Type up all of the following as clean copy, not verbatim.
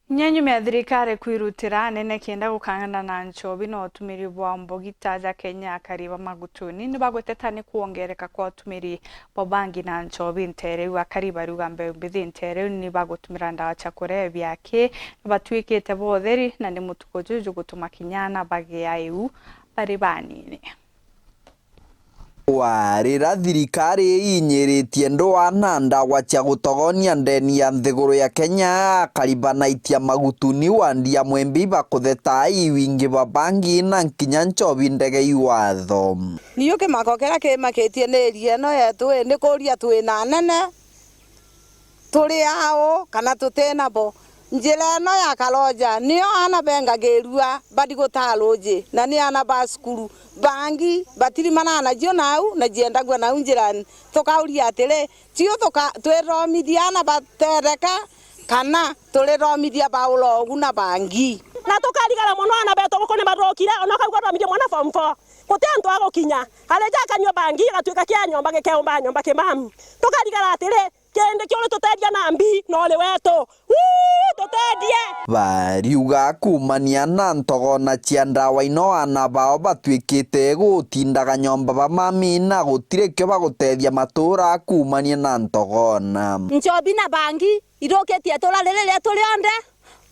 Nyanyu ya thirikari kwirutira nene kienda gukangana na nchobi no utumiri bwa mbogita ja Kenya kariba magutuni nibagweteta ni kuongereka kwa utumiri bwa bangi na nchobi ntere wa kariba rugambe mbithi ntere nibagutumira ndawa cha kurebya ki batwikite botheri na ni mutuko juju gutuma kinyana bagi ya EU bari banini. Warira thirikari inyiritie ndwana ndawa cia gutogonia ndeni ya nthiguru ya Kenya karibanaitia magutuni wandia mwembi bakutheta wingi wa bangi na nkinya nchobi ndege iwatho. Niyo kimakokera kimakitie ni ria no yetu ni kuria twina nene turi ao kana tutena bo njira no ya Kaloja niyo ana benga gerua badi gutaluji na ni ana baskuru bangi batiri manana jio nau na jienda gwa na njirani tukauria atire tio tuka twiromithia na batereka kana turiromithia baulo oguna bangi na tukarigara muno ana beto gukone barokire ona kaugwa twamithia mwana form 4 kutentu agokinya aleja kanywa bangi gatwika kia nyomba gekeumba nyomba kimami tukarigara atire kende kyo tutedia na mbi no le weto tutedia bariuga kumania na ntogona cia ndawa ino ana bao batwikite gutindaga nyomba ba mami na gutire kyo bagutethia matura kumania na ntogona nchobi na bangi iroketie tola lele tolionde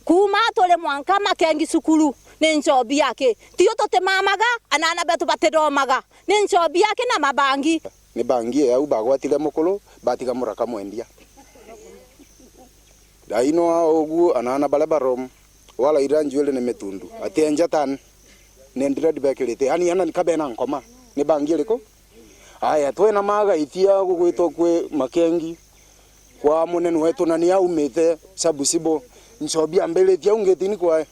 kuma tole mwanka makengi sukuru ni nchobi yake tiyo tote mamaga anana betu batedomaga ni nchobi yake na mabangi ni bangi ya ubagwatile mukulu batiga muraka mwendia daino ogu anana balabarom wala iranjuele ne metundu atenja tan nendira dibekirite ani ana nikabena nkoma ni bangi liko aya twena maga itia gugwito kwe makengi kwa munene wetu na ni aumite sabusibo nchobi ambele tia ungetini kwa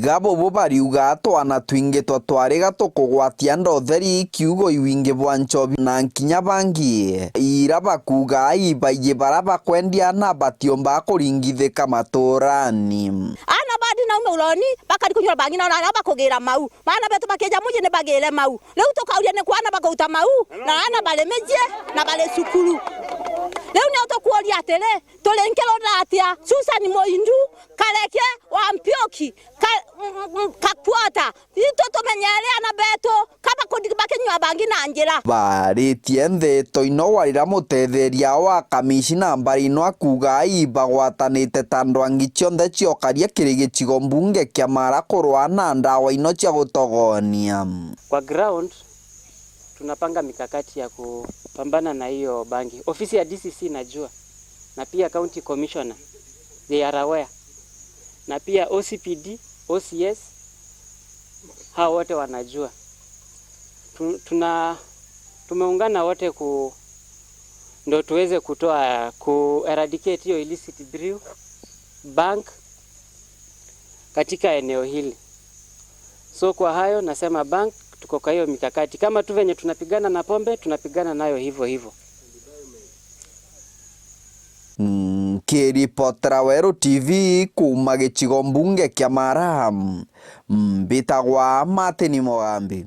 gabo bo bariuga twana twingitwa twariga tukugwatia ndotheri kiugo iwingi bwa nchobi na nkinya bangi ira bakuga ibaye baraba kwendia na batiomba kuringithika maturani ana badi na umuloni bakari kunywa bangi na ana bakugira mau mana betu bakeja muje ne bagele mau leo tukauria ne kwana bakuta mau na ana bale meje na bale sukuru leo ni autokuoria atele tolenkelo datia Susan Moindu kareke wa Mpioki kakwata ito menyere ana beto kaba kudibakenywa bangi na njira baritie ntheto ino warira mutetheria wa kamishina mbari no akuga ibagwatanite tandwangi cionthe ciokaria kirigicigo mbunge kia mara kurwa na ndawa ino cia gutogonia kwa ground. Tunapanga mikakati ya kupambana na hiyo bangi. Ofisi ya DCC najua na pia county commissioner they are aware na pia OCPD, OCS hao wote wanajua. Tumeungana wote ndo tuweze eradicate hiyo illicit brew bank katika eneo hili. So kwa hayo nasema bank tuko kwa hiyo mikakati kama tu venye tunapigana na pombe tunapigana nayo hivyo hivyo. Kiripotera Weru TV kuma gicigo mbunge kia Mara mbitagwa Martin Mogambi.